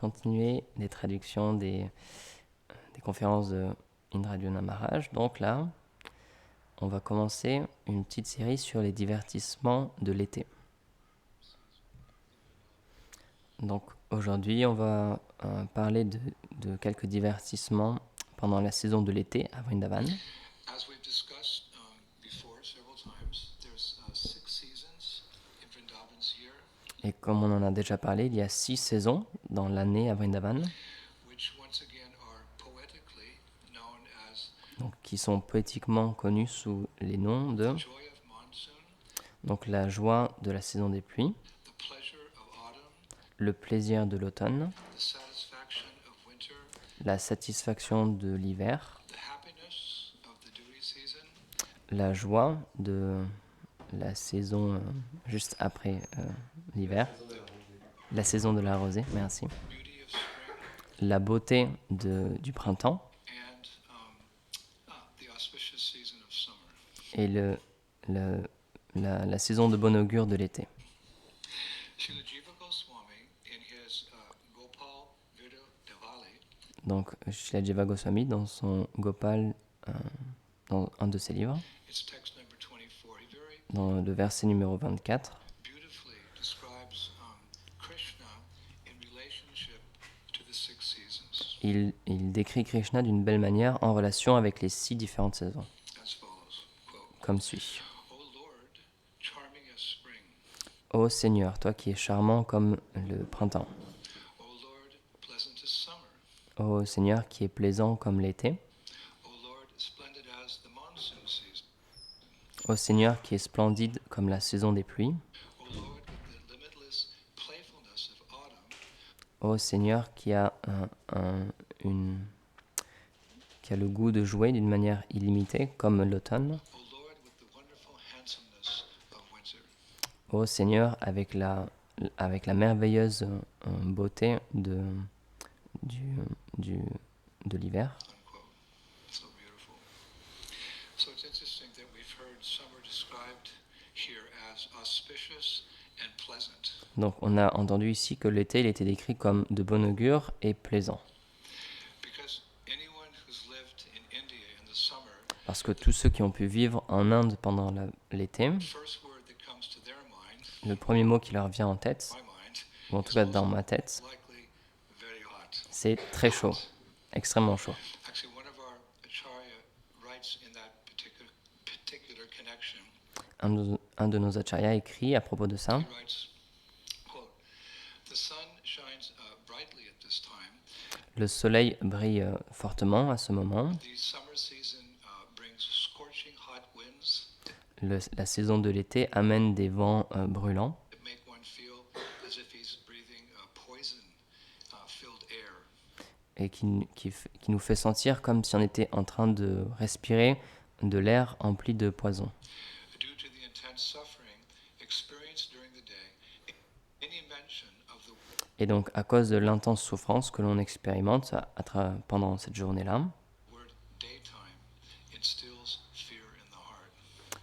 Continuer les traductions des conférences de Indradyumna Maharaj. Donc là, on va commencer une petite série sur les divertissements de l'été. Donc aujourd'hui, on va parler de quelques divertissements pendant la saison de l'été à Vrindavan. As we've discussed before several times, there's 6 seasons in Vrindavan's year, Et comme on en a déjà parlé, il y a 6 saisons dans l'année à Vrindavan, which once again are poetically known as donc, qui sont poétiquement connues sous les noms de the joy of monsoon, donc, la joie de la saison des pluies, the pleasure of autumn, le plaisir de l'automne, the satisfaction of winter, la satisfaction de l'hiver, the happiness of the dewy season, la joie de la saison juste après l'hiver, la saison de la rosée, merci, beauty of spring, la beauté du printemps and the auspicious season of summer. et la saison de bon augure de l'été. Srila Jiva Goswami, in his Gopal Virya Devali, Donc, Srila Jiva Goswami, dans son Gopal, dans un de ses livres, it's text number 24, he very dans le verset numéro 24, beautifully describes Krishna in relationship to the 6 seasons il décrit Krishna d'une belle manière en relation avec les 6 différentes saisons, as follows, quote, comme suit. O Lord, charming as spring, Ô Seigneur, toi qui es charmant comme le printemps. O Lord, pleasant as summer, Ô Seigneur qui est plaisant comme l'été. O Lord, splendid as the monsoon season, Ô Seigneur qui est splendide comme la saison des pluies. O Lord, with the limitless playfulness of autumn, Ô Seigneur qui a qui a le goût de jouer d'une manière illimitée comme l'automne. O Lord, with the wonderful handsomeness of winter. Ô Seigneur avec la merveilleuse beauté de l'hiver. Unquote. So beautiful. So it's interesting that we've heard summer described here as auspicious and pleasant. Donc on a entendu ici que l'été il était décrit comme de bon augure et plaisant. Because anyone who's lived in India in the summer, Parce que tous ceux qui ont pu vivre en Inde pendant l'été, the first word that comes to their mind, le premier mot qui leur vient en tête, my mind, ou en tout cas dans ma tête, likely very hot. c'est très chaud, extrêmement chaud. Actually, one of our acharya writes in that particular connection. Un de nos acharyas écrit à propos de ça, He writes, quote, the sun shines brightly at this time. le soleil brille fortement à ce moment, The summer season brings scorching hot winds la saison de l'été amène des vents brûlants that make one feel as if he's breathing poison-filled air. et qui nous fait sentir comme si on était en train de respirer de l'air empli de poison. Due to the intense suffering experienced during the day, any mention of the Et donc à cause de l'intense souffrance que l'on expérimente pendant cette journée-là, word daytime instills fear in the heart.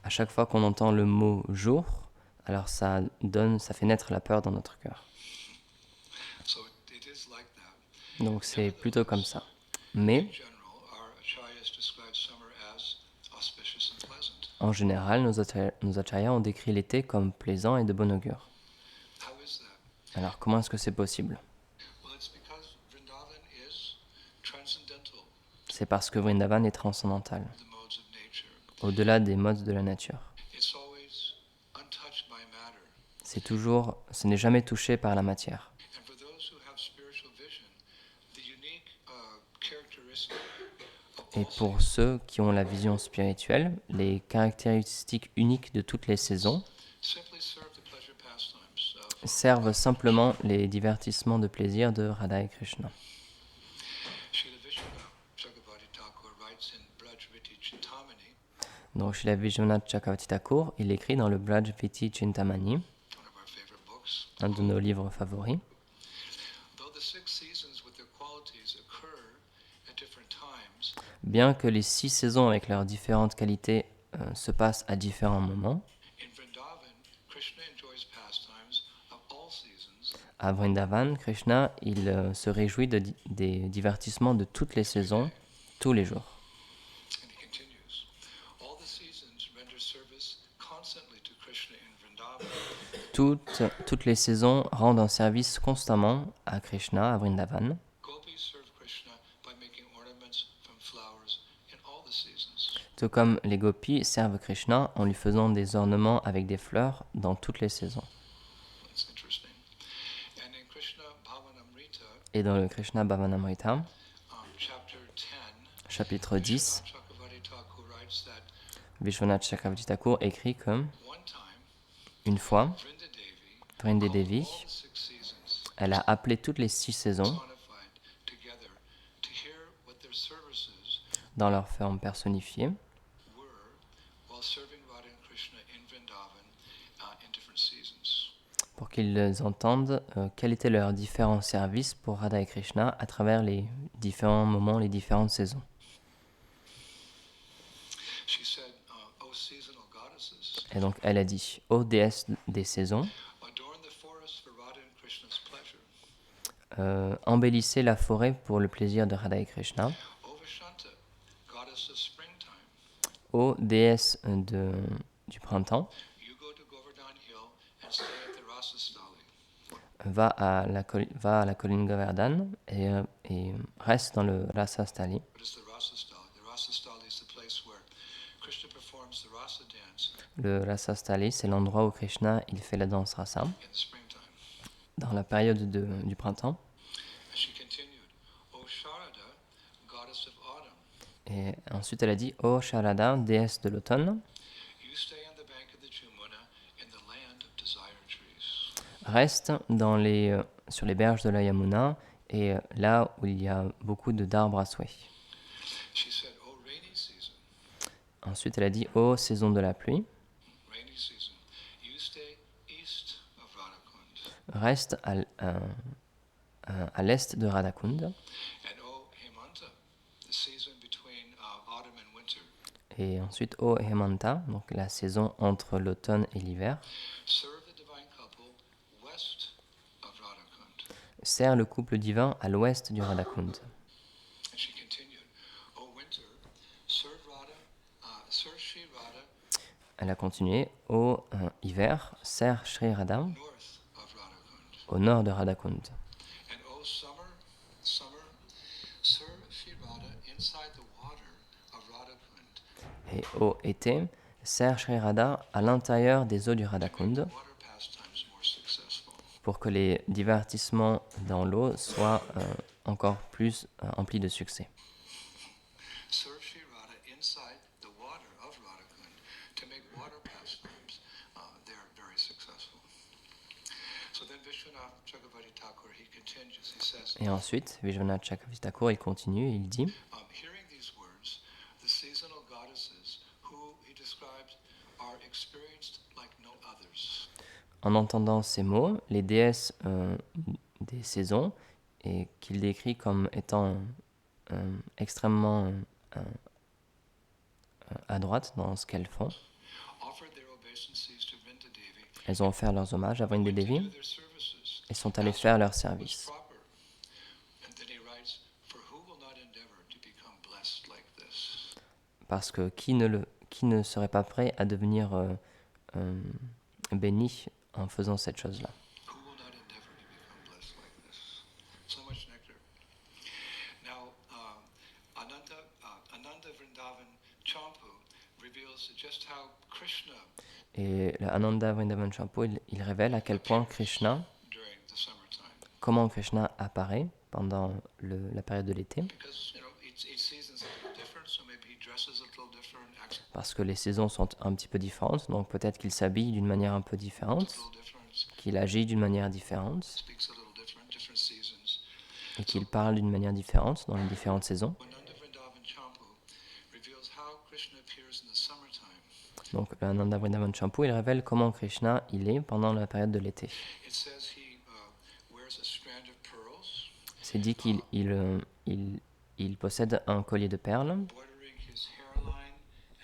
à chaque fois qu'on entend le mot jour, alors ça fait naître la peur dans notre cœur. So it is like that. Donc c'est plutôt comme ça. Mais In general, our acharyas describe summer as auspicious and pleasant. en général, nos acharyas ont décrit l'été comme plaisant et de bon augure. How is that? Alors comment est-ce que c'est possible ? Well, it's because Vrindavan is transcendental, C'est parce que Vrindavan est transcendantal, the modes of nature. au-delà des modes de la nature. It's always untouched by matter. Ce n'est jamais touché par la matière. And for those who have spiritual vision, the unique characteristic of Et all pour ceux qui ont la vision spirituelle, les caractéristiques uniques de toutes les saisons simply serve the pleasure pastimes of servent simplement les divertissements de plaisir de Radha et Krishna. Srila Vishwanath Chakravarti Thakur writes in Brajviti Chintamani, Donc Srila Vishwanath Chakravarti Thakur, il écrit dans le Brajviti Chintamani, one of our favorite books, un de nos livres favoris, though the 6 seasons with their qualities occur at different times, bien que les 6 saisons avec leurs différentes qualités se passent à différents moments, in Vrindavan, Krishna enjoys pastimes of all seasons À Vrindavan, Krishna, il se réjouit des divertissements de toutes les saisons, tous les jours. And he continues, all the seasons render service constantly to Krishna in Vrindavan. Toutes les saisons rendent un service constamment à Krishna, à Vrindavan. Gopis serve Krishna by making ornaments from flowers in all the seasons. Tout comme les gopis servent Krishna en lui faisant des ornements avec des fleurs dans toutes les saisons. That's interesting. And in Krishna Bhavanamrita, Et dans le Krishna Bhavanamrita, chapter 10, chapitre 10, Vishwanath Chakravarti Thakur writes that Vishwanath Chakravarti Thakur écrit que, one time, une fois, Vrinda Devi Vrindi called Devi, all the 6 seasons elle a appelé toutes les 6 saisons personified together to hear what their services dans leur forme personnifiée were while serving Radha and Krishna in Vrindavan in different seasons. pour qu'ils entendent quels étaient leurs différents services pour Radha et Krishna à travers les différents moments, les différentes saisons. She said, O seasonal goddesses, Et donc elle a dit, ô déesses des saisons, adorn the forest for Radha and Krishna's pleasure. embellissez la forêt pour le plaisir de Radha et Krishna. O Vashanta, goddess of springtime, Ô déesse du printemps, you go to Govardhan Hill and stay at the Rasastali. va à la colline Govardhan et reste dans le Rasastali. What is the Rasastali? The Rasastali is the place where Krishna performs the Rasa dance Le Rasastali, c'est l'endroit où Krishna il fait la danse rasa in the springtime. dans la période du printemps. And she continued, O Sharada, goddess of autumn, Et ensuite elle a dit, ô Sharada, déesse de l'automne, you stay on the bank of the Jumuna in the land of desire trees. reste sur les berges de la Yamuna et là où il y a beaucoup d'arbres à souhait. She said, O rainy season, Ensuite elle a dit, ô saison de la pluie, rainy season, you stay east of Radhakund. reste à l'est de Radhakund. And O Hemanta, the season between autumn and winter, Et ensuite, ô Hemanta, donc la saison entre l'automne et l'hiver, serve the divine couple west of Radhakund. sert le couple divin à l'ouest du Radhakund. And she continued, O winter, serve serve Sri Radha Elle a continué, ô hiver, sert Sri Radha north of Radhakund. au nord de Radhakund. And O summer, serve Sri Radha inside the water of Radhakund. Et ô été, sert Sri Radha à l'intérieur des eaux du Radhakund Water pastimes more successful. pour que les divertissements dans l'eau soient encore plus emplis de succès. Serve Sri Radha inside the water of Radhakund to make water pastimes there very successful. So then Vishwanath Chakravarti Thakur, he continues, he says, Et ensuite, Vishwanath Chakravarti Thakur, il continue, il dit, hearing these words, the seasonal goddesses who he describes are experienced like no others. en entendant ces mots, les déesses des saisons, et qu'il décrit comme étant extrêmement à droite dans ce qu'elles font, Offered their obeisances to Vrinda Devi, elles ont offert leurs hommages à Vrindi went to Devi do their services. et sont allées faire leur Was service. proper. And then he writes, for who will not endeavor to become blessed like this? Parce que qui ne serait pas prêt à devenir béni en faisant cette chose-là? Who will not endeavor to become blessed like this? So much nectar. Now, Ananda Vrindavan Champu reveals just how Krishna Et le Ananda Vrindavan Champu, il révèle à quel point Krishna, during the summertime. comment Krishna apparaît pendant la période de l'été, Because, each season's a little different, so maybe he dresses a little different, acts parce que les saisons sont un petit peu différentes, donc peut-être qu'il s'habille d'une manière un peu a différente, little different, qu'il agit d'une manière différente, speaks a little different, different seasons. et qu'il parle d'une manière différente dans les différentes saisons. Ananda Vrindavan Champu reveals how Krishna appears in the summertime. Donc l'Ananda Vrindavan Champu, il révèle comment Krishna il est pendant la période de l'été. It says he wears a strand of pearls, C'est dit qu'il possède un collier de perles, bordering his hairline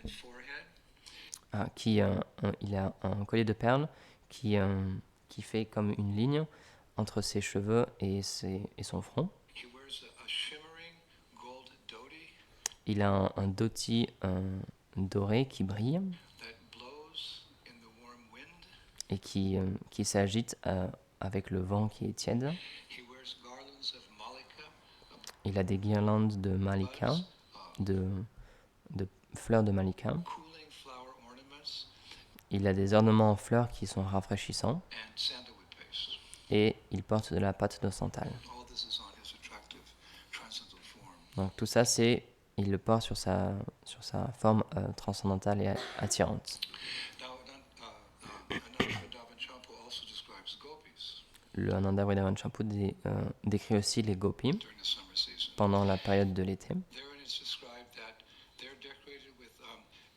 and forehead. il a un collier de perles qui fait comme une ligne entre ses cheveux et son front. He wears a shimmering gold dhoti Il a un dhoti doré qui brille that blows in the warm wind. et qui s'agite avec le vent qui est tiède. He wears garlands of malika, Il a des guirlandes de malika, buds, de fleurs de malika. cooling flower ornaments, Il a des ornements en fleurs qui sont rafraîchissants and sandalwood paste. et il porte de la pâte de santal. All this is on his attractive transcendental form. Donc tout ça, il le porte sur sa forme transcendantale et attirante. Now, Ananda Vrindavan Champu also describes gopis Le Ananda Vrindavan Champu décrit aussi les gopis during the summer season. pendant la période de l'été. Therein it's described that they're decorated with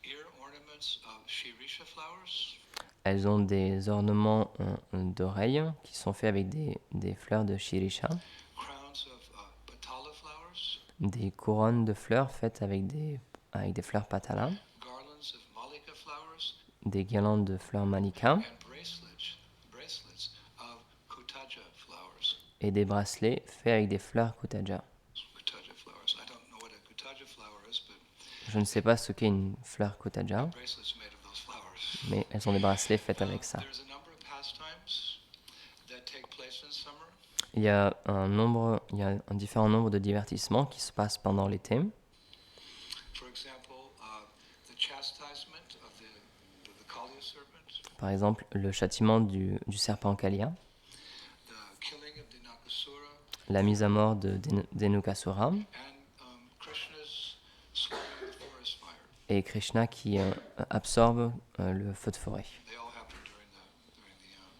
ear ornaments of shirisha flowers, Elles ont des ornements d'oreilles qui sont faits avec des fleurs de shirisha, crowns of patala flowers, des couronnes de fleurs faites avec des fleurs patala, garlands of malika flowers, des guirlandes de fleurs malika and bracelets of kutaja flowers. et des bracelets faits avec des fleurs kutaja. Kutaja flowers. I don't know what a kutaja flower is, but Je ne sais pas ce qu'est une fleur kutaja, bracelets made of those flowers. mais elles sont des bracelets faits avec ça. There's a number of pastimes that take place in summer. Il y a un différent nombre de divertissements qui se passent pendant l'été. For example, the chastisement of the Kaliya serpent, Par exemple, le châtiment du serpent Kalia, the killing of Dinakasura, la mise à mort de Dhenukasura and Krishna's swallowing the forest fire. et Krishna qui absorbe le feu de forêt. They all happen during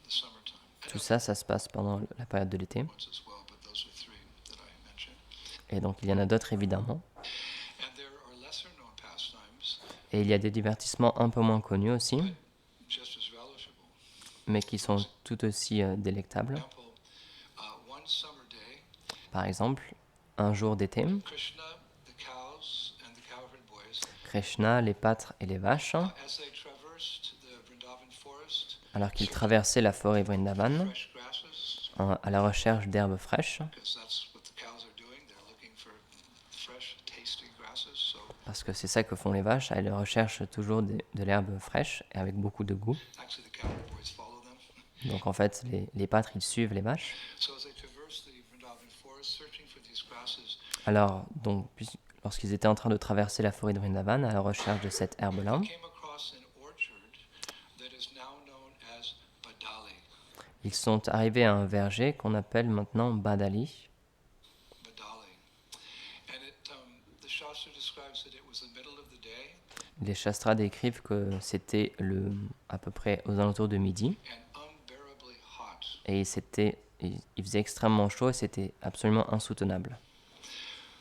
the summertime. Tout ça, ça se passe pendant la période de l'été. Ones as well, but those are three that I mentioned. Et donc, il y en a d'autres évidemment. And there are lesser known pastimes, Et il y a des divertissements un peu moins connus aussi, just as relishable. mais qui sont tout aussi délectables. For example, one summer day, Par exemple, un jour d'été, Krishna, the cows, and the cowherd boys, Krishna, les pâtres et les vaches, as they traversed the Vrindavan forest, alors qu'ils traversaient la forêt Vrindavan, fresh grasses, à la recherche d'herbes fraîches, because that's what the cows are doing. They're looking for fresh, tasty grasses. So parce que c'est ça que font les vaches, elles recherchent toujours de l'herbe fraîche et avec beaucoup de goût. actually, the cowherd boys follow them. Donc en fait, les pâtres, ils suivent les vaches. So as they traversed the Vrindavan forest, searching for these grasses, Alors, donc, lorsqu'ils étaient en train de traverser la forêt de Vrindavan à la recherche de cette herbe-là, came across an orchard that is now known as Badali. ils sont arrivés à un verger qu'on appelle maintenant Badali. Badali, and the Shastra describes that it was the middle of the day Les Shastras décrivent que c'était à peu près aux alentours de midi and unbearably hot. et il faisait extrêmement chaud et c'était absolument insoutenable.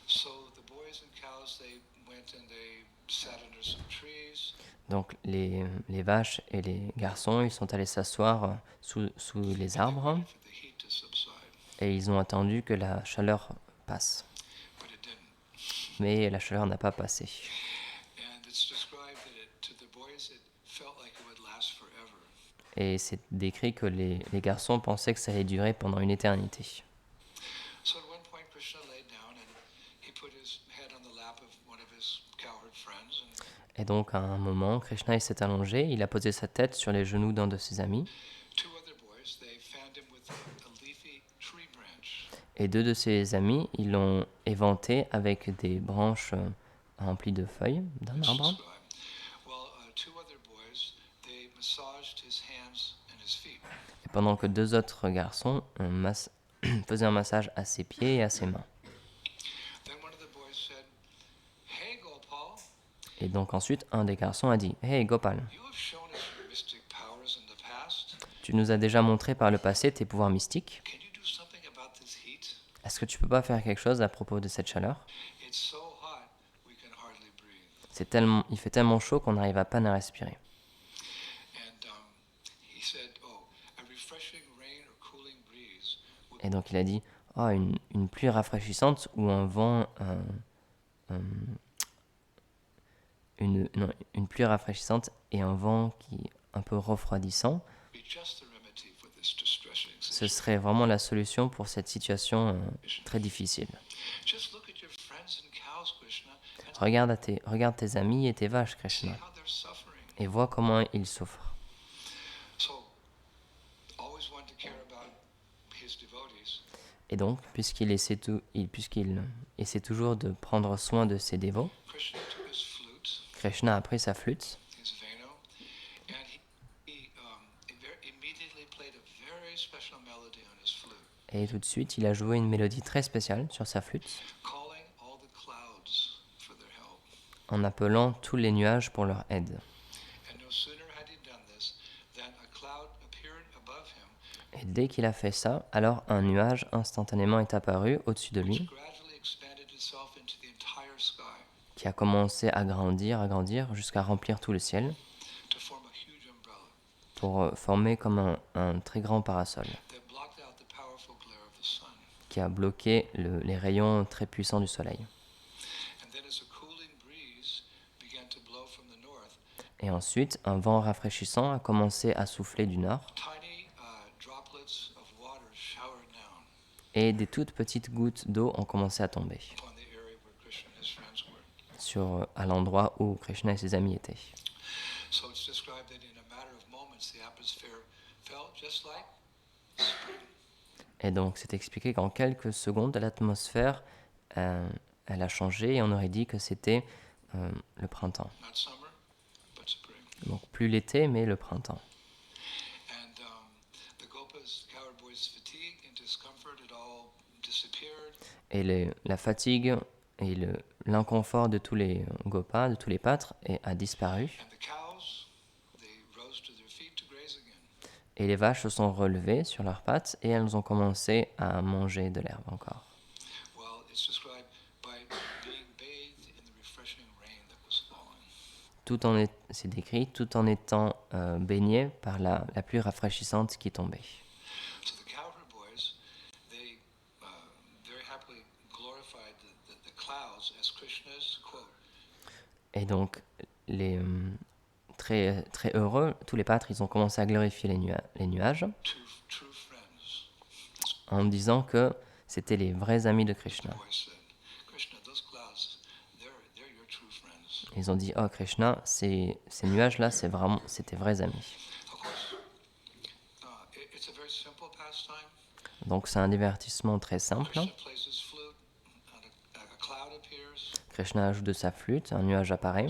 So the boys and cows, they went and they sat under some trees. Donc les vaches et les garçons, ils sont allés s'asseoir sous les arbres Waited for the heat to subside, et ils ont attendu que la chaleur passe. but it didn't. Mais la chaleur n'a pas passé. And it's described that to the boys, it felt like it would last forever. Et c'est décrit que les garçons pensaient que ça allait durer pendant une éternité. So at one point, Krishna laid down and he put his head on the lap of one of his cowherd friends. And Et donc à un moment, Krishna il s'est allongé, il a posé sa tête sur les genoux d'un de ses amis, two other boys, they fanned him with a leafy tree branch. et deux de ses amis, ils l'ont éventé avec des branches remplies de feuilles d'un It's arbre. described. Well, two other boys, they massaged his hands and his feet. Et pendant que deux autres garçons faisaient un massage à ses pieds et à ses mains. Then one of the boys said, "Hey, Gopal, Et donc ensuite, un des garçons a dit « Hey Gopal, you have shown us your mystic powers in the past. tu nous as déjà montré par le passé tes pouvoirs mystiques. Can you do something about this heat? Est-ce que tu peux pas faire quelque chose à propos de cette chaleur? It's so hot we can hardly breathe." Il fait tellement chaud qu'on n'arrive à peine à respirer. And he said, "Oh, a refreshing rain or cooling breeze would Et donc il a dit « Oh, une pluie rafraîchissante ou un vent... une pluie rafraîchissante et un vent qui est un peu refroidissant, be just the remedy for this distressing ce serait vraiment la solution pour cette situation très difficile. Just look at your friends and cows, Krishna, and Regarde tes amis et tes vaches, see Krishna, how they're suffering. et vois comment ils souffrent. So, always one to care about his devotees. Et donc, puisqu'il essaie toujours de prendre soin de ses dévots, Krishna took his flute, Krishna a pris sa flûte his venu, and he immediately played a very special melody on his flute, et tout de suite, il a joué une mélodie très spéciale sur sa flûte calling all the clouds for their help. en appelant tous les nuages pour leur aide. And no sooner had he done this than a cloud appeared above him, Et dès qu'il a fait ça, alors un nuage instantanément est apparu au-dessus de which lui, gradually expanded itself into the entire sky qui a commencé à grandir jusqu'à remplir tout le ciel, to form a huge umbrella pour former comme un très grand parasol, that blocked out the powerful glare of the sun. qui a bloqué les rayons très puissants du soleil. And then as a cooling breeze began to blow from the north, Et ensuite, un vent rafraîchissant a commencé à souffler du nord, tiny droplets of water showered down et des toutes petites gouttes d'eau ont commencé à tomber upon the area where Krishna and his friends were. à l'endroit où Krishna et ses amis étaient. So it's described that in a matter of moments, the atmosphere felt just like spring. Et donc, c'est expliqué qu'en quelques secondes, l'atmosphère, elle a changé et on aurait dit que c'était le printemps. Not summer, but spring. Donc, plus l'été, mais le printemps. And the gopas, cowherd boys' fatigue and discomfort, it all disappeared. Et la fatigue et l'inconfort de tous les gopas, de tous les pâtres, a disparu. And the cows, they rose to their feet to graze again. Et les vaches se sont relevées sur leurs pattes et elles ont commencé à manger de l'herbe encore. Well, it's described by being bathed in the refreshing rain that was falling. C'est décrit tout en étant baigné par la pluie rafraîchissante qui tombait. So the cowherd boys, they very happily glorified the clouds as Krishna's quote. Et donc, très, très heureux, tous les pâtres, ils ont commencé à glorifier les nuages True friends. en disant que c'était les vrais amis de Krishna. The boys said, Krishna, those clouds, they're your true friends. Ils ont dit, oh Krishna, ces nuages-là, c'était vrais amis. Of course, it's a very simple pastime. Donc c'est un divertissement très simple. Krishna plays his flute, and a cloud appears. Krishna joue de sa flûte, un nuage apparaît.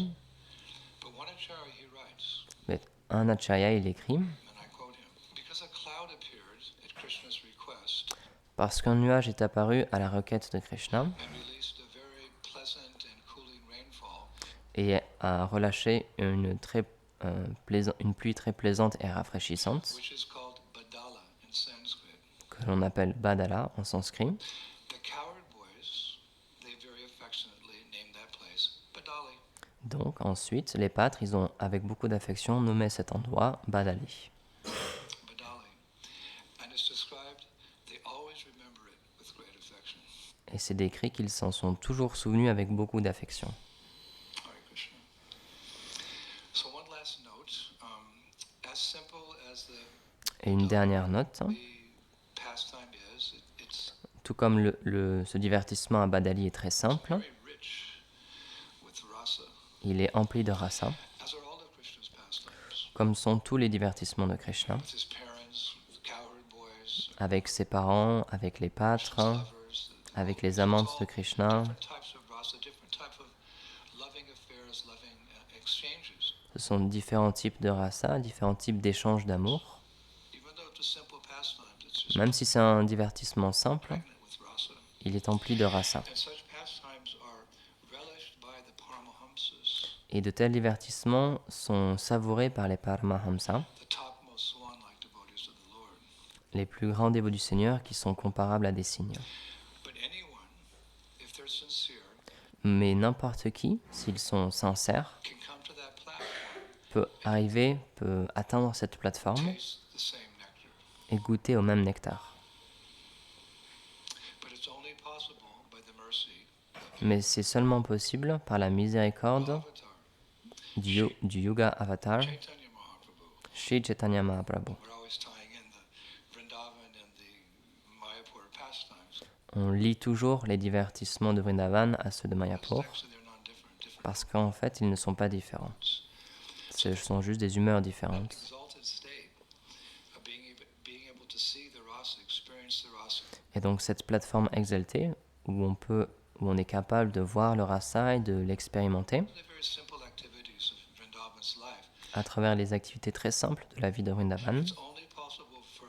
But one acharya, he writes, Mais un acharya, il écrit, and I quote him, because a cloud appeared at Krishna's request parce qu'un nuage est apparu à la requête de Krishna and released a very pleasant and cooling rainfall, et a relâché une pluie très plaisante et rafraîchissante, which is called badala in Sanskrit. que l'on appelle Badala en sanskrit. The cowherd boys, they very affectionately named that place Badali. Donc ensuite, les pâtres, ils ont avec beaucoup d'affection nommé cet endroit Badali. Badali. And it's described, they always remember it with great affection. Et c'est décrit qu'ils s'en sont toujours souvenus avec beaucoup d'affection. Hare Krishna. So one last note, as simple as Et une dernière note, the pastime is, it's tout comme ce divertissement à Badali est très simple, very rich with rasa, il est empli de rasa, as are all of Krishna's pastimes. comme sont tous les divertissements de Krishna, With his parents, the cowherd boys, avec ses parents, avec les pâtres, lovers, avec les amantes de Krishna. different types of rasa, different types of loving affairs, loving exchanges. Ce sont différents types de rasa, différents types d'échanges d'amour. Even though it's a simple pastime, it's just Même si c'est un divertissement simple, pregnant with rasa. il est empli de rasa. And such pastimes are relished by the Paramahamsas, Et de tels divertissements sont savourés par les Paramahamsa, the topmost swan-like devotees of the Lord. les plus grands dévots du Seigneur qui sont comparables à des cygnes. But anyone, if they're sincere, Mais n'importe qui, s'ils sont sincères, can come to that platform, peut atteindre cette plateforme taste the same nectar. et goûter au même nectar. But it's only possible by the mercy Mais c'est seulement possible par la of miséricorde Avatar, du Yuga Avatar, Chaitanya Mahaprabhu. Sri Chaitanya Mahaprabhu. We're always tying in the Vrindavan and on lie toujours les divertissements de Vrindavan à ceux de Mayapur, Actually, they're non-different. parce qu'en fait, ils ne sont pas différents. Ce sont juste des humeurs différentes. Exalted state of being able to see the rasa, experience the rasa. Et donc cette plateforme exaltée, où on est capable de voir le rasa et de l'expérimenter, The very simple activities of Vrindavan's life. à travers les activités très simples de la vie de Vrindavan, It's only possible for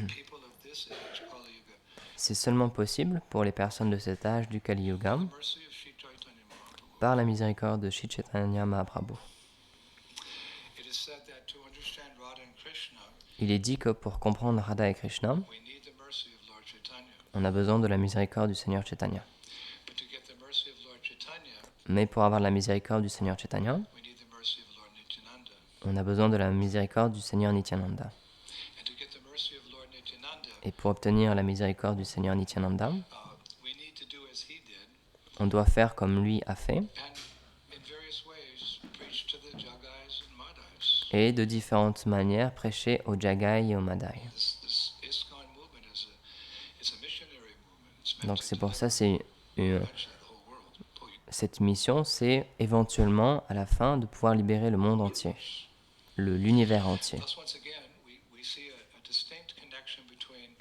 people of this age, Kali Yuga. c'est seulement possible pour les personnes de cet âge du Kali Yuga, The mercy of Sri Chaitanya Mahaprabhu. par la miséricorde de Sri Chaitanya Mahaprabhu. It is said that to understand Radha and Krishna, Il est dit que pour comprendre Radha et Krishna, we need the mercy of Lord Chaitanya. on a besoin de la miséricorde du Seigneur Chaitanya. But to get the mercy of Lord Chaitanya, Mais pour avoir la miséricorde du Seigneur Chaitanya, we need the mercy of Lord Nityananda. on a besoin de la miséricorde du Seigneur Nityananda. And to get the mercy of Lord Nityananda, Et pour obtenir la miséricorde du Seigneur Nityananda, we need to do as he did, on doit faire comme lui a fait, and in various ways preach to the Jagais and Madhais. et de différentes manières prêcher aux Jagai et aux Madai. This ISKCON movement it's a missionary movement. It's meant Donc to c'est pour ça, eventually c'est the whole world. cette mission, c'est éventuellement à la fin de pouvoir libérer le monde entier, l'univers entier. Thus, once again, we see a distinct connection between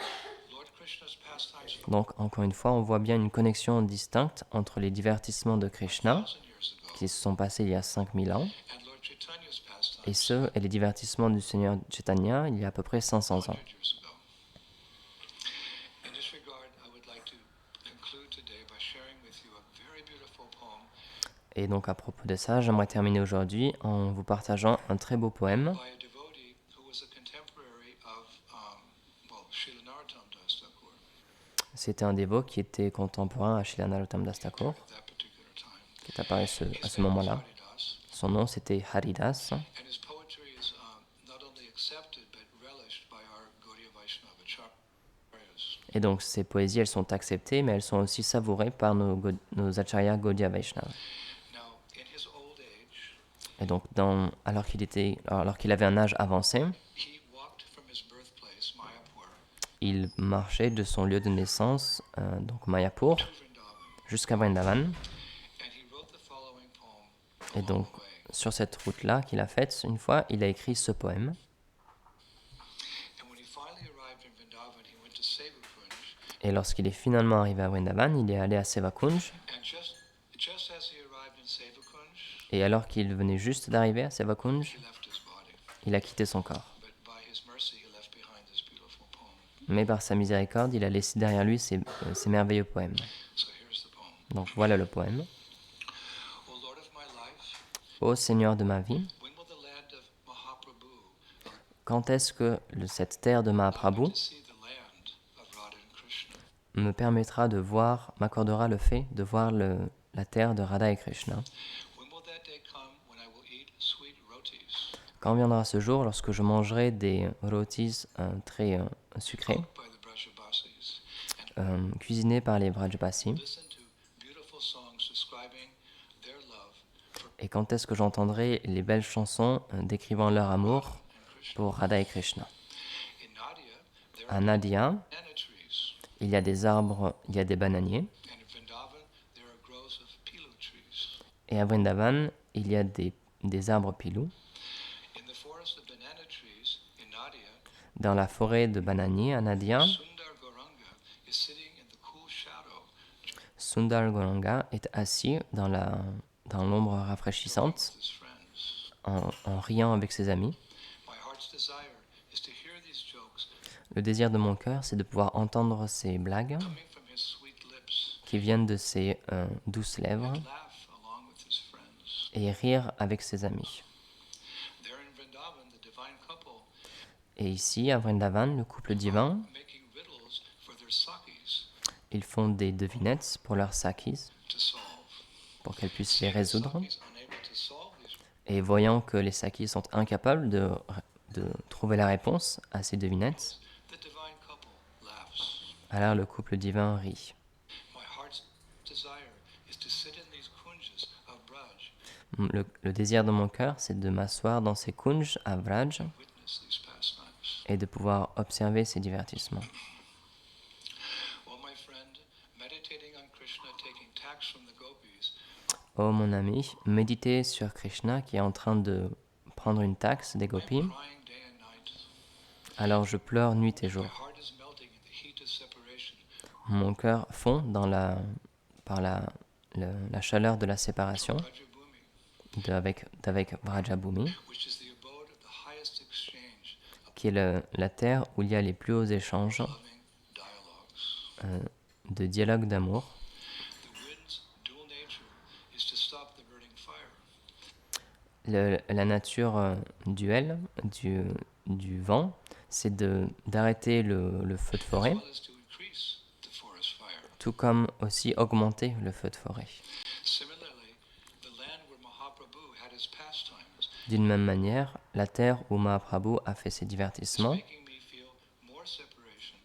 Lord Krishna's pastimes from Donc encore une fois, on voit bien une connexion distincte entre les divertissements de Krishna, 1,000 years ago qui se sont passés il y a 5000 ans, and Lord Chaitanya's pastimes et ceux et les divertissements du Seigneur Chaitanya il y a à peu près 500 ans. 100 years ago. In this regard, I would like to conclude today by sharing with you a very beautiful poem Et donc à propos de ça, j'aimerais terminer aujourd'hui en vous partageant un très beau poème by a devotee who was a contemporary of, Srila Narottam Das Thakur C'était un dévot qui était contemporain à Srila Narottam Das Thakur, at that particular time. qui est apparu à His ce name was moment-là. Haridas, Son nom c'était Haridas, and his poetry is not only accepted but relished by our Gaudiya Vaishnava acharyas. et donc ces poésies elles sont acceptées, mais elles sont aussi savourées par nos acharyas Gaudiya Vaishnava. Now, in his old age, Et donc alors qu'il avait un âge avancé, he walked from his birthplace, Mayapur, il marchait de son lieu de naissance, donc Mayapur, to Vrindavan, jusqu'à Vrindavan. and he wrote the following poem Et along donc the way. sur cette route-là qu'il a faite une fois, il a écrit ce poème. And when he finally arrived in Vrindavan, he went to Sevakunj, Et lorsqu'il est finalement arrivé à Vrindavan, il est allé à Sevakunj. and just as he arrived in Sevakunj, Et alors qu'il venait juste d'arriver à Sevakunj, he left his body. il a quitté son corps. But by his mercy, he left behind this beautiful poem. Mais par sa miséricorde, il a laissé derrière lui ces merveilleux poèmes. So here's the poem. Donc voilà le poème. O Lord of my life, Ô Seigneur de ma vie, when will the land of Mahaprabhu quand est-ce que cette terre de Mahaprabhu to see the land of Radha and Krishna? me permettra de voir, m'accordera le fait de voir la terre de Radha et Krishna? When will that day come when I will eat sweet rotis Quand viendra ce jour lorsque je mangerai des rotis très sucrés, cooked by the Brajavasis and cuisinés par les Brajapasi? listen to beautiful songs describing their love for Et quand est-ce que j'entendrai les belles chansons décrivant leur amour and Krishna? pour Radha et Krishna? In Nadia, there À are Nadia, banana trees, il y a des arbres, il y a des bananiers. and in Vrindavan, there are groves of pilu trees. Et à Vrindavan, il y a des arbres pilou. In the forest of banana trees in Nadia, Dans la forêt de bananiers à Nadia, Sundar Gauranga is sitting in the cool shadow Sundar Goranga est assis dans l'ombre rafraîchissante with his friends. en riant avec ses amis. My heart's desire is to hear these jokes Le désir de mon cœur, c'est de pouvoir entendre ces blagues coming from his sweet lips qui viennent de ses douces lèvres and laugh along with his friends. et rire avec ses amis. There in Vrindavan, the divine couple Et ici, à Vrindavan, le couple divin, making riddles for their sakis ils font des devinettes pour leurs sakis, to solve. pour qu'elles puissent les Seeing the résoudre. sakis unable to solve these Et voyant que les sakis sont incapables de trouver la réponse à ces devinettes, the divine couple laughs. alors le couple divin rit. My heart's desire is to sit in these kunjas of Braj Le désir de mon cœur, c'est de m'asseoir dans ces kunj à Vraj and witness these pastimes. et de pouvoir observer ces divertissements. Well, my friend, Krishna taking tax from the gopis, Ô mon ami, méditez sur Krishna qui est en train de prendre une taxe des I'm gopis. crying day and night. Alors je pleure nuit et My jour. heart is melting in the heat of separation. Mon cœur fond par la chaleur de la séparation Vrajabhumi, d'avec Vrajabhumi, which is the abode of the highest exchange qui est la terre où il y a les plus hauts échanges of loving dialogues. de dialogue d'amour. The wind's dual nature is to stop the burning fire. La nature duelle du vent, c'est d'arrêter le feu de forêt, As well as to increase the forest fire. tout comme aussi augmenter le feu de forêt. Similarly, the land where Mahaprabhu had his pastimes D'une même manière, la terre où Mahaprabhu a fait ses is divertissements making me feel more separation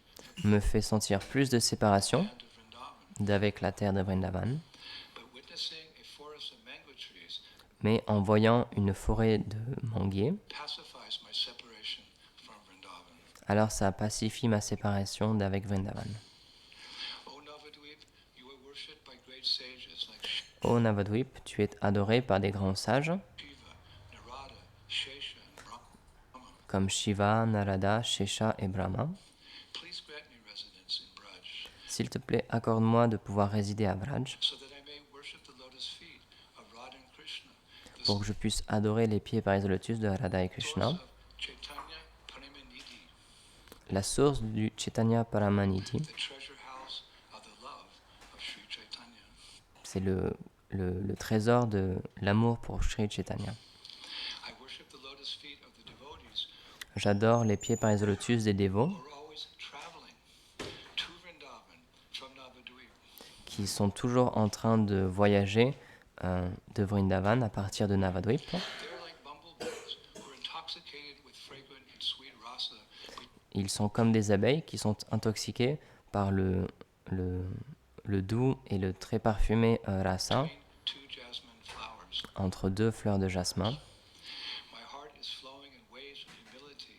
me fait sentir plus de séparation from the land of Vrindavan. d'avec la terre de Vrindavan, But witnessing a forest of mango trees mais en voyant une forêt de manguiers, pacifies my separation from Vrindavan. alors ça pacifie ma séparation d'avec Vrindavan. O Navadvip, you are worshipped by great sages like Ô Navadvip, tu es adoré par des grands sages Shiva, Narada, Shesha, and Brahma. comme Shiva, Narada, Shesha et Brahma. Please grant me residence in Braj, S'il te plaît, accorde-moi de pouvoir résider à Vraj so that I may worship the lotus feet of Radha and Krishna, the pour que je puisse adorer les pieds pareils de lotus de Radha et Krishna, source of Chaitanya Parimanidhi, la source du Chaitanya Paramanidhi. the treasure house of the love of Sri Chaitanya. C'est le trésor de l'amour pour Sri Chaitanya. I worship the lotus feet of the devotees J'adore les pieds pareils de lotus des dévots who are always traveling to Vrindavan from Navadvip. qui sont toujours en train de voyager de Vrindavan à partir de Navadvip. They are like bumblebees who are intoxicated with fragrant and sweet rasa Ils sont comme des abeilles qui sont intoxiquées par le doux et le très parfumé rasa between two jasmine flowers. entre deux fleurs de jasmin. My heart is flowing in waves of humility,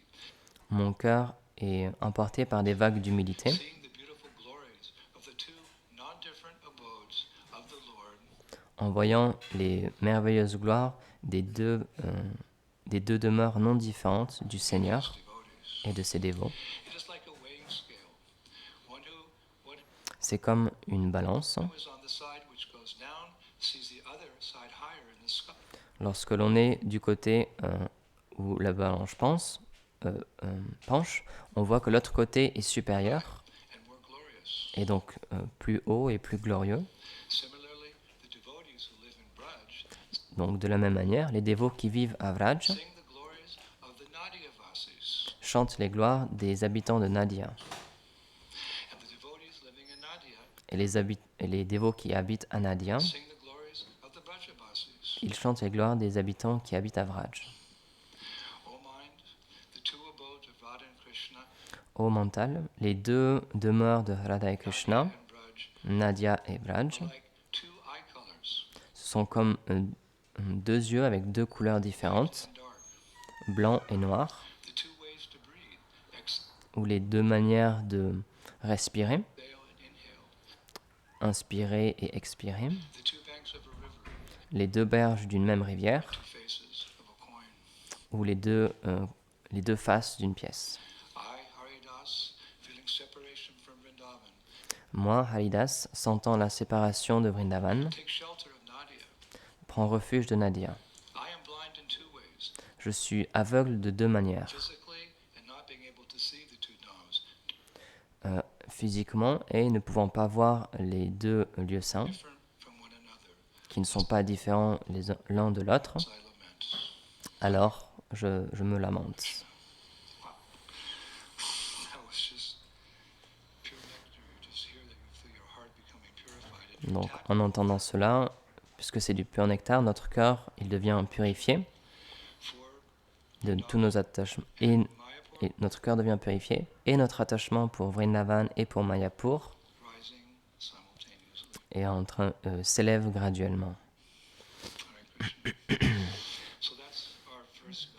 Mon cœur est emporté par des vagues d'humilité seeing the beautiful glories of the two non-different abodes of the Lord en voyant les merveilleuses gloires des deux demeures non différentes du Seigneur devotees. et de ses dévots. It is like a weighing scale. One who C'est comme une balance. is on the side which goes down sees the other side higher in the sky. Lorsque l'on est du côté où la balance penche, on voit que l'autre côté est supérieur And more glorious. et donc plus haut et plus glorieux. Similarly, the devotees who live in Braj Donc de la même manière, les dévots qui vivent à Vraj sing the glories of the Nadiavasis, chantent les gloires des habitants de Nadia. and the devotees living in Nadia Et les dévots qui habitent à Nadia, sing the glories of the Brajavasis. ils chantent les gloires des habitants qui habitent à Vraj. O mind, the two abodes of Radha and Krishna, Au mental, les deux demeures de Radha et Krishna, and Braj, Nadia et Vraj, are like two eye colors, ce sont comme deux yeux avec deux couleurs différentes, and dark. blanc et noir, The two ways to breathe, exhale ou les deux manières de respirer, and inhale. inspirer et expirer, The two banks of a river, les deux berges d'une même rivière, two faces of a coin. ou les deux faces d'une pièce. I, Haridas, feeling separation from Vrindavan, Moi, Haridas, sentant la séparation de Vrindavan, take shelter of Nadia. prends refuge de Nadia. I am blind in two ways, Je suis aveugle de deux manières, physically and not being able to see the two dhams, physiquement et ne pouvant pas voir les deux lieux saints, different from one another, qui ne sont pas différents l'un de l'autre. as I lament. Alors, je me lamente. That was just pure nectar. You just hear that you feel your heart becoming purified. And Donc, attack en entendant cela, puisque c'est du pur nectar, notre cœur, il devient purifié for de tous nos attachements. Mayapur Et notre cœur devient purifié. Et notre attachement pour Vrindavan et pour Mayapur rising simultaneously. est en train s'élève graduellement. Hare Krishna. So that's our first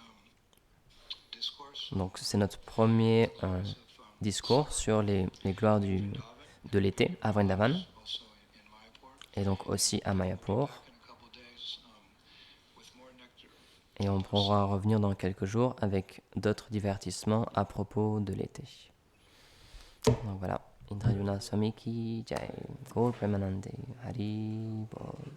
discourse. Donc, c'est notre premier Glories of discours sur les gloires Vrindavan, de l'été à Vrindavan, also in et donc aussi à Mayapur. Back in a couple of days with more nectar. Et on pourra revenir dans quelques jours avec d'autres divertissements à propos de l'été. Donc voilà, Indradyumna Swami ki jai, Gaur Premanande, Hari Bol.